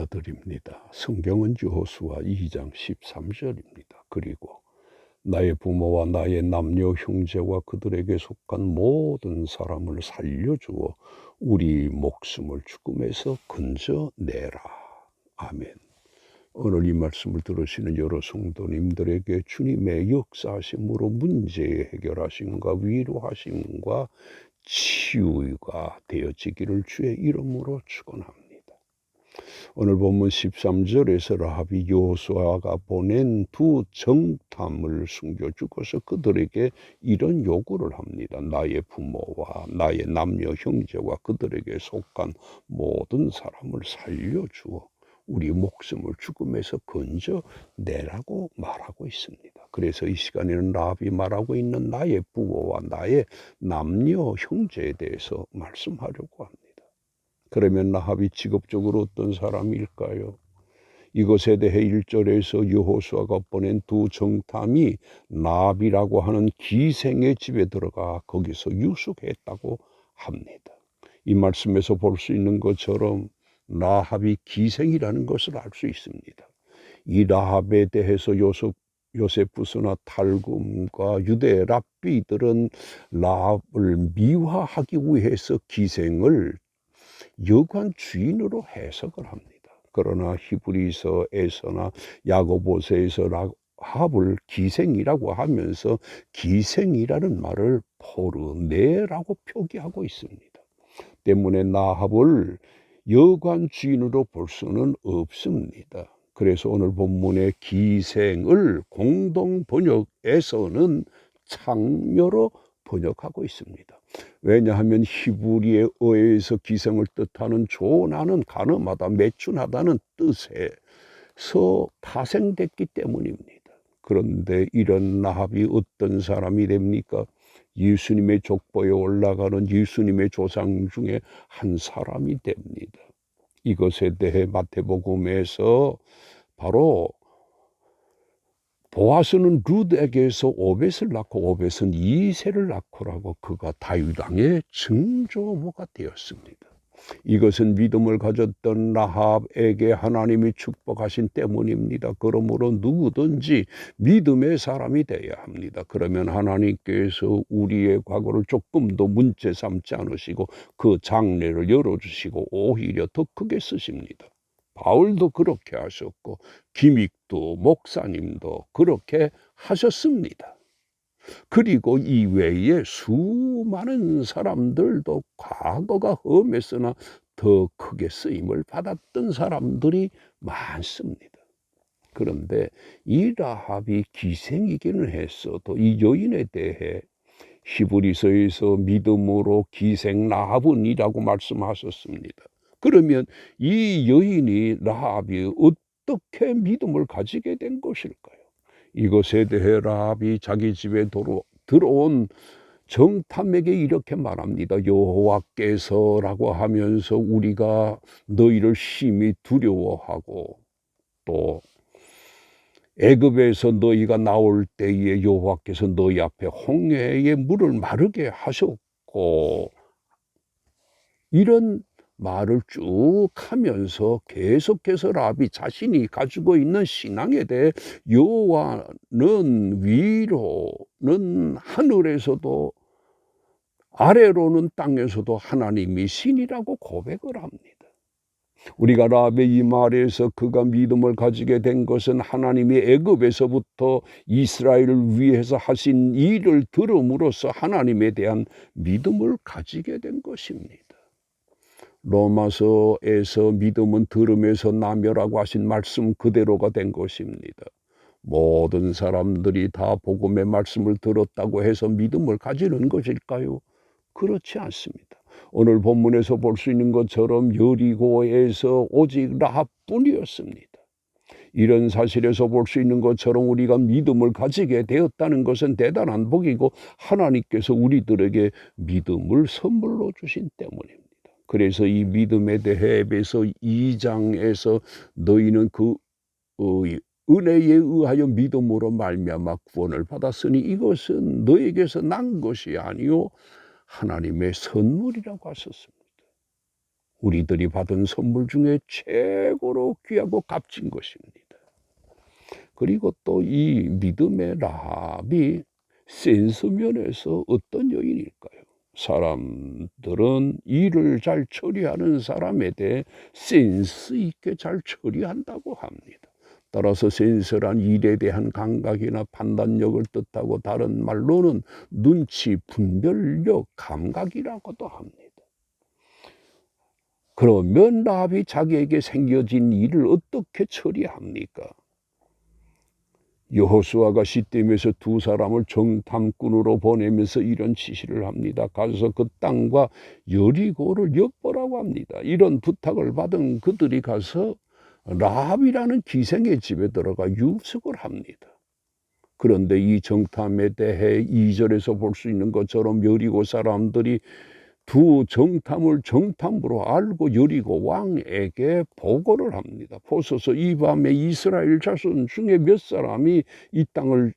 알려드립니다. 성경은 여호수아 2장 13절입니다. 그리고 나의 부모와 나의 남녀 형제와 그들에게 속한 모든 사람을 살려주어 우리 목숨을 죽음에서 건져내라. 아멘. 오늘 이 말씀을 들으시는 여러 성도님들에게 주님의 역사하심으로 문제 해결하심과 위로하심과 치유가 되어지기를 주의 이름으로 축원합니다. 오늘 본문 13절에서 라합이 여호수아가 보낸 두 정탐을 숨겨 죽어서 그들에게 이런 요구를 합니다. 나의 부모와 나의 남녀 형제와 그들에게 속한 모든 사람을 살려주어 우리 목숨을 죽음에서 건져내라고 말하고 있습니다. 그래서 이 시간에는 라합이 말하고 있는 나의 부모와 나의 남녀 형제에 대해서 말씀하려고 합니다. 그러면 라합이 직업적으로 어떤 사람일까요? 이것에 대해 1절에서 여호수아가 보낸 두 정탐이 라합이라고 하는 기생의 집에 들어가 거기서 유숙했다고 합니다. 이 말씀에서 볼 수 있는 것처럼 라합이 기생이라는 것을 알 수 있습니다. 이 라합에 대해서 요세푸스나 탈굼과 유대 랍비들은 라합을 미화하기 위해서 기생을 여관 주인으로 해석을 합니다. 그러나 히브리서에서나 야고보서에서 라합을 기생이라고 하면서 기생이라는 말을 포르네라고 표기하고 있습니다. 때문에 라합을 여관 주인으로 볼 수는 없습니다. 그래서 오늘 본문의 기생을 공동 번역에서는 창녀로 번역하고 있습니다. 왜냐하면 히브리어에서 기생을 뜻하는 조나는 가늠하다, 매춘하다는 뜻에서 파생됐기 때문입니다. 그런데 이런 라합이 어떤 사람이 됩니까? 예수님의 족보에 올라가는 예수님의 조상 중에 한 사람이 됩니다. 이것에 대해 마태복음에서 바로 보아스는 룻에게서 오벳을 낳고 오벳은 이새를 낳고라고 그가 다윗 왕의 증조모가 되었습니다. 이것은 믿음을 가졌던 라합에게 하나님이 축복하신 때문입니다. 그러므로 누구든지 믿음의 사람이 되어야 합니다. 그러면 하나님께서 우리의 과거를 조금도 문제 삼지 않으시고 그 장래를 열어주시고 오히려 더 크게 쓰십니다. 바울도 그렇게 하셨고 김익도 목사님도 그렇게 하셨습니다. 그리고 이외에 수많은 사람들도 과거가 험했으나 더 크게 쓰임을 받았던 사람들이 많습니다. 그런데 이 라합이 기생이기는 했어도 이 여인에 대해 히브리서에서 믿음으로 기생 라합은이라고 말씀하셨습니다. 그러면 이 여인이 라합이 어떻게 믿음을 가지게 된 것일까요? 이것에 대해 라합이 자기 집에 들어온 정탐에게 이렇게 말합니다. 여호와께서라고 하면서 우리가 너희를 심히 두려워하고 또 애굽에서 너희가 나올 때에 여호와께서 너희 앞에 홍해의 물을 마르게 하셨고 이런 말을 쭉 하면서 계속해서 라합이 자신이 가지고 있는 신앙에 대해 여호와는 위로는 하늘에서도 아래로는 땅에서도 하나님이 신이라고 고백을 합니다. 우리가 라합의 이 말에서 그가 믿음을 가지게 된 것은 하나님이 애굽에서부터 이스라엘을 위해서 하신 일을 들음으로써 하나님에 대한 믿음을 가지게 된 것입니다. 로마서에서 믿음은 들음에서 나며라고 하신 말씀 그대로가 된 것입니다. 모든 사람들이 다 복음의 말씀을 들었다고 해서 믿음을 가지는 것일까요? 그렇지 않습니다. 오늘 본문에서 볼 수 있는 것처럼 여리고에서 오직 라합뿐이었습니다. 이런 사실에서 볼 수 있는 것처럼 우리가 믿음을 가지게 되었다는 것은 대단한 복이고 하나님께서 우리들에게 믿음을 선물로 주신 때문입니다. 그래서 이 믿음에 대해 에베소 2장에서 너희는 그 은혜에 의하여 믿음으로 말미암아 구원을 받았으니 이것은 너에게서 난 것이 아니요 하나님의 선물이라고 하셨습니다. 우리들이 받은 선물 중에 최고로 귀하고 값진 것입니다. 그리고 또 이 믿음의 라합이 센스 면에서 어떤 여인일까요? 사람들은 일을 잘 처리하는 사람에 대해 센스 있게 잘 처리한다고 합니다. 따라서 센스란 일에 대한 감각이나 판단력을 뜻하고 다른 말로는 눈치, 분별력, 감각이라고도 합니다. 그러면 라합이 자기에게 생겨진 일을 어떻게 처리합니까? 여호수아가 시딤에서 두 사람을 정탐꾼으로 보내면서 이런 지시를 합니다. 가서 그 땅과 여리고를 엿보라고 합니다. 이런 부탁을 받은 그들이 가서 라합이라는 기생의 집에 들어가 유숙을 합니다. 그런데 이 정탐에 대해 2절에서 볼 수 있는 것처럼 여리고 사람들이 두 정탐을 정탐으로 알고 여리고 왕에게 보고를 합니다. 보소서, 이 밤에 이스라엘 자손 중에 몇 사람이 이 땅을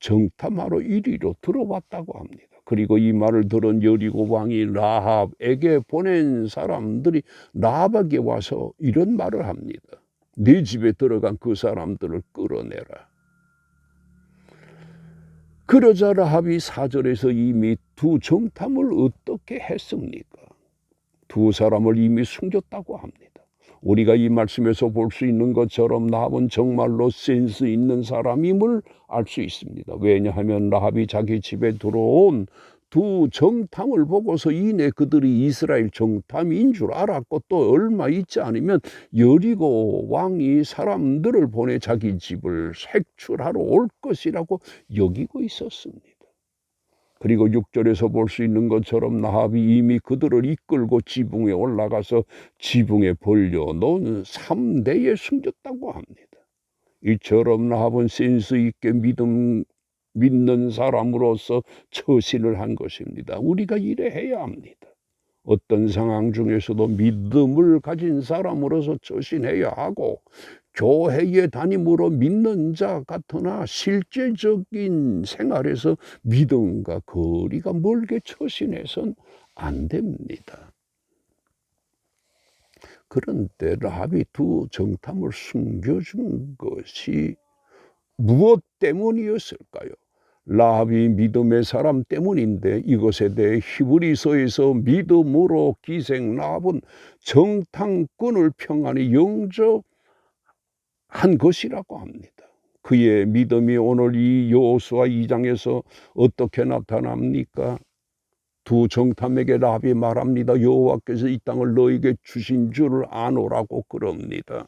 정탐하러 이리로 들어왔다고 합니다. 그리고 이 말을 들은 여리고 왕이 라합에게 보낸 사람들이 라합에게 와서 이런 말을 합니다. 네 집에 들어간 그 사람들을 끌어내라. 그러자 라합이 4절에서 이미 두 정탐을 어떻게 했습니까? 두 사람을 이미 숨겼다고 합니다. 우리가 이 말씀에서 볼 수 있는 것처럼 라합은 정말로 센스 있는 사람임을 알 수 있습니다. 왜냐하면 라합이 자기 집에 들어온 두 정탐을 보고서 이내 그들이 이스라엘 정탐인 줄 알았고, 또 얼마 있지 않으면 여리고 왕이 사람들을 보내 자기 집을 색출하러 올 것이라고 여기고 있었습니다. 그리고 6절에서 볼 수 있는 것처럼 라합이 이미 그들을 이끌고 지붕에 올라가서 지붕에 벌려놓은 3대에 숨겼다고 합니다. 이처럼 라합은 센스 있게 믿는 사람으로서 처신을 한 것입니다. 우리가 이래야 합니다. 어떤 상황 중에서도 믿음을 가진 사람으로서 처신해야 하고, 교회에 다님으로 믿는 자 같으나 실제적인 생활에서 믿음과 거리가 멀게 처신해선 안 됩니다. 그런데 라합이 두 정탐을 숨겨준 것이 무엇 때문이었을까요? 라합이 믿음의 사람 때문인데, 이것에 대해 히브리서에서 믿음으로 기생 라합은 정탐꾼을 평안히 영접한 것이라고 합니다. 그의 믿음이 오늘 이 여호수아 2장에서 어떻게 나타납니까? 두 정탐에게 라합이 말합니다. 여호와께서 이 땅을 너에게 주신 줄을 아노라고 그럽니다.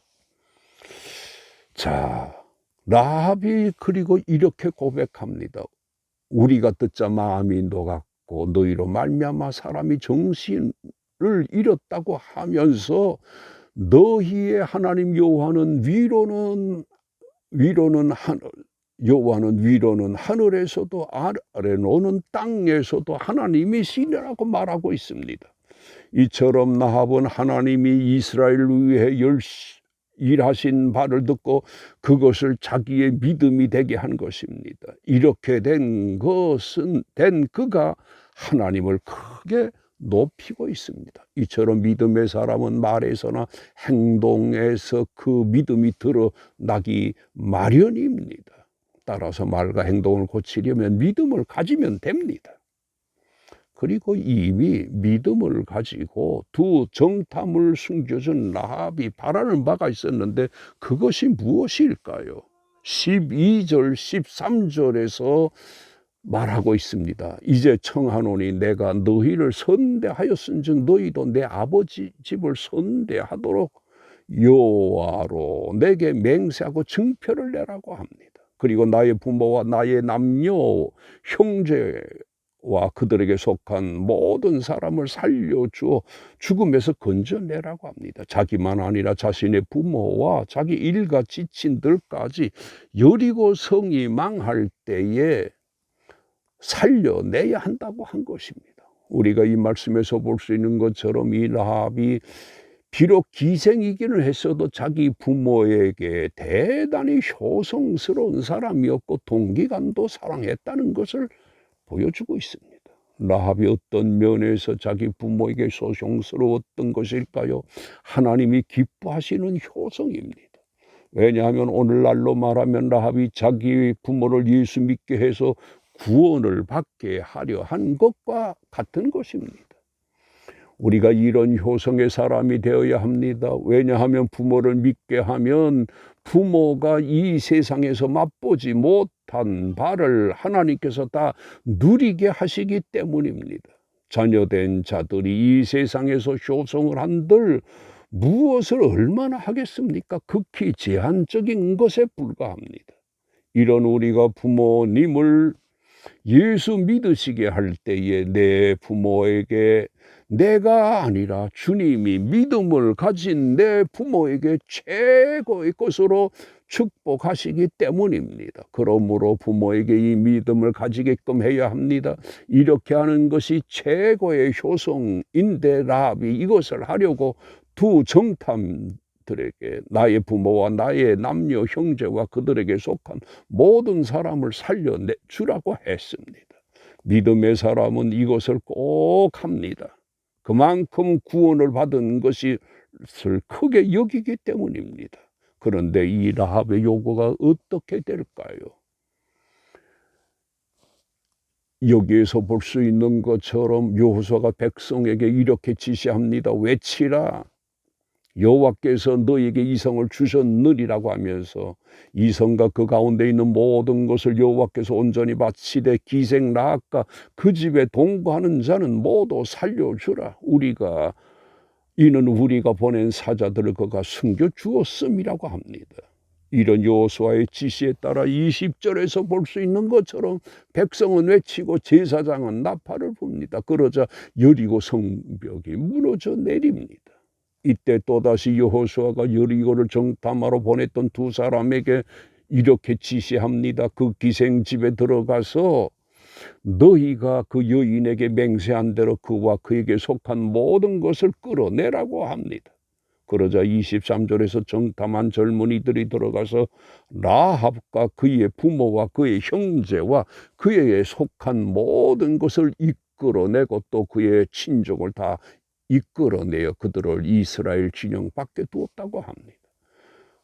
자, 라합이 그리고 이렇게 고백합니다. 우리가 듣자 마음이 녹았고 너희로 말미암아 사람이 정신을 잃었다고 하면서 너희의 하나님 여호와는 위로는 하늘에서도 아래로는 땅에서도 하나님이시라고 말하고 있습니다. 이처럼 라합은 하나님이 이스라엘을 위해 일하신 바를 듣고 그것을 자기의 믿음이 되게 한 것입니다. 이렇게 된 그가 하나님을 크게 높이고 있습니다. 이처럼 믿음의 사람은 말에서나 행동에서 그 믿음이 드러나기 마련입니다. 따라서 말과 행동을 고치려면 믿음을 가지면 됩니다. 그리고 이미 믿음을 가지고 두 정탐을 숨겨준 라합이 바라는 바가 있었는데, 그것이 무엇일까요? 12절 13절에서 말하고 있습니다. 이제 청하노니 내가 너희를 선대하였은즉 너희도 내 아버지 집을 선대하도록 여호와로 내게 맹세하고 증표를 내라고 합니다. 그리고 나의 부모와 나의 남녀 형제와 그들에게 속한 모든 사람을 살려주어 죽음에서 건져내라고 합니다. 자기만 아니라 자신의 부모와 자기 일가 지친들까지 여리고 성이 망할 때에 살려내야 한다고 한 것입니다. 우리가 이 말씀에서 볼 수 있는 것처럼 이 라합이 비록 기생이기는 했어도 자기 부모에게 대단히 효성스러운 사람이었고 동기간도 사랑했다는 것을 보여주고 있습니다. 라합이 어떤 면에서 자기 부모에게 소송스러웠던 것일까요? 하나님이 기뻐하시는 효성입니다. 왜냐하면 오늘날로 말하면 라합이 자기 부모를 예수 믿게 해서 구원을 받게 하려 한 것과 같은 것입니다. 우리가 이런 효성의 사람이 되어야 합니다. 왜냐하면 부모를 믿게 하면 부모가 이 세상에서 맛보지 못한 바를 하나님께서 다 누리게 하시기 때문입니다. 자녀된 자들이 이 세상에서 효성을 한들 무엇을 얼마나 하겠습니까? 극히 제한적인 것에 불과합니다. 이런 우리가 부모님을 예수 믿으시게 할 때에 내 부모에게 내가 아니라 주님이 믿음을 가진 내 부모에게 최고의 것으로 축복하시기 때문입니다. 그러므로 부모에게 이 믿음을 가지게끔 해야 합니다. 이렇게 하는 것이 최고의 효성인데 라합이 이것을 하려고 두 정탐들에게 나의 부모와 나의 남녀 형제와 그들에게 속한 모든 사람을 살려주라고 했습니다. 믿음의 사람은 이것을 꼭 합니다. 그만큼 구원을 받은 것을 크게 여기기 때문입니다. 그런데 이 라합의 요구가 어떻게 될까요? 여기에서 볼 수 있는 것처럼 여호수아가 백성에게 이렇게 지시합니다. 외치라. 여호와께서 너에게 이성을 주셨느니라고 하면서 이성과 그 가운데 있는 모든 것을 여호와께서 온전히 바치되 기생 라합과 그 집에 동거하는 자는 모두 살려주라. 이는 우리가 보낸 사자들을 그가 숨겨 주었음이라고 합니다. 이런 여호수아의 지시에 따라 20절에서 볼 수 있는 것처럼 백성은 외치고 제사장은 나팔을 붑니다. 그러자 여리고 성벽이 무너져 내립니다. 이때 또다시 여호수아가 여리고를 정탐하러 보냈던 두 사람에게 이렇게 지시합니다. 그 기생집에 들어가서 너희가 그 여인에게 맹세한 대로 그와 그에게 속한 모든 것을 끌어내라고 합니다. 그러자 23절에서 정탐한 젊은이들이 들어가서 라합과 그의 부모와 그의 형제와 그에게 속한 모든 것을 이끌어내고 또 그의 친족을 다 이끌어내어 그들을 이스라엘 진영 밖에 두었다고 합니다.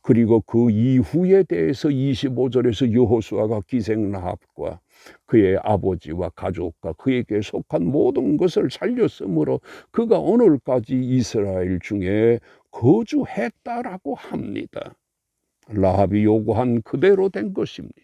그리고 그 이후에 대해서 25절에서 여호수아가 기생 라합과 그의 아버지와 가족과 그에게 속한 모든 것을 살렸으므로 그가 오늘까지 이스라엘 중에 거주했다라고 합니다. 라합이 요구한 그대로 된 것입니다.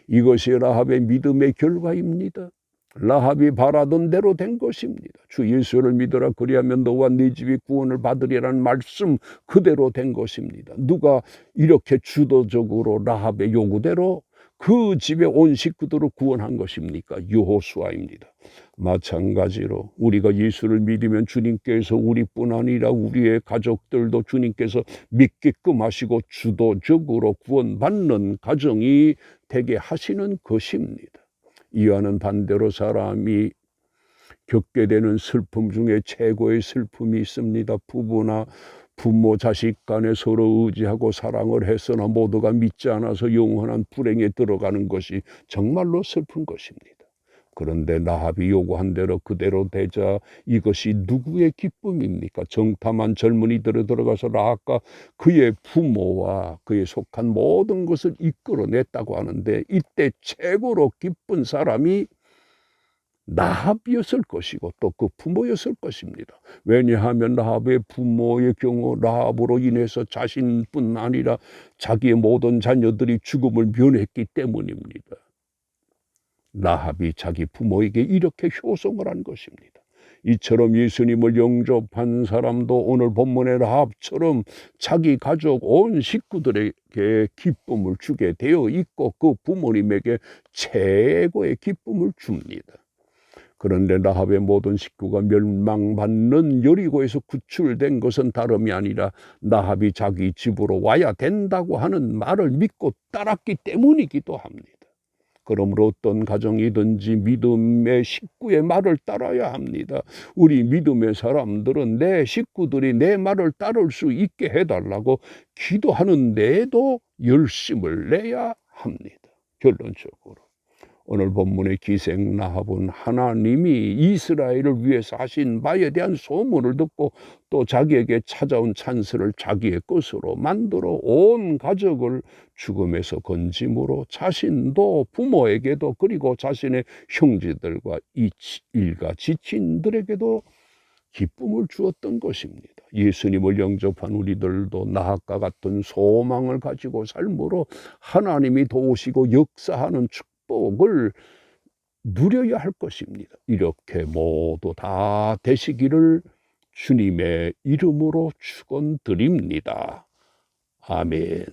이것이 라합의 믿음의 결과입니다. 라합이 바라던 대로 된 것입니다. 주 예수를 믿어라 그리하면 너와 네 집이 구원을 받으리라는 말씀 그대로 된 것입니다. 누가 이렇게 주도적으로 라합의 요구대로 그 집에 온 식구들을 구원한 것입니까? 여호수아입니다. 마찬가지로 우리가 예수를 믿으면 주님께서 우리뿐 아니라 우리의 가족들도 주님께서 믿게끔 하시고 주도적으로 구원받는 가정이 되게 하시는 것입니다. 이와는 반대로 사람이 겪게 되는 슬픔 중에 최고의 슬픔이 있습니다. 부부나 부모, 자식 간에 서로 의지하고 사랑을 했으나 모두가 믿지 않아서 영원한 불행에 들어가는 것이 정말로 슬픈 것입니다. 그런데 라합이 요구한 대로 그대로 되자 이것이 누구의 기쁨입니까? 정탐한 젊은이들에 들어가서 라합과 그의 부모와 그의 속한 모든 것을 이끌어냈다고 하는데 이때 최고로 기쁜 사람이 라합이었을 것이고 또 그 부모였을 것입니다. 왜냐하면 라합의 부모의 경우 라합으로 인해서 자신뿐 아니라 자기의 모든 자녀들이 죽음을 면했기 때문입니다. 라합이 자기 부모에게 이렇게 효성을 한 것입니다. 이처럼 예수님을 영접한 사람도 오늘 본문의 라합처럼 자기 가족 온 식구들에게 기쁨을 주게 되어 있고 그 부모님에게 최고의 기쁨을 줍니다. 그런데 라합의 모든 식구가 멸망받는 여리고에서 구출된 것은 다름이 아니라 라합이 자기 집으로 와야 된다고 하는 말을 믿고 따랐기 때문이기도 합니다. 그러므로 어떤 가정이든지 믿음의 식구의 말을 따라야 합니다. 우리 믿음의 사람들은 내 식구들이 내 말을 따를 수 있게 해달라고 기도하는 데에도 열심을 내야 합니다. 결론적으로 오늘 본문의 기생 라합은 하나님이 이스라엘을 위해서 하신 바에 대한 소문을 듣고 또 자기에게 찾아온 찬스를 자기의 것으로 만들어 온 가족을 죽음에서 건짐으로 자신도 부모에게도 그리고 자신의 형제들과 일가 지친들에게도 기쁨을 주었던 것입니다. 예수님을 영접한 우리들도 나학과 같은 소망을 가지고 삶으로 하나님이 도우시고 역사하는 축복을 누려야 할 것입니다. 이렇게 모두 다 되시기를 주님의 이름으로 축원드립니다. 아멘.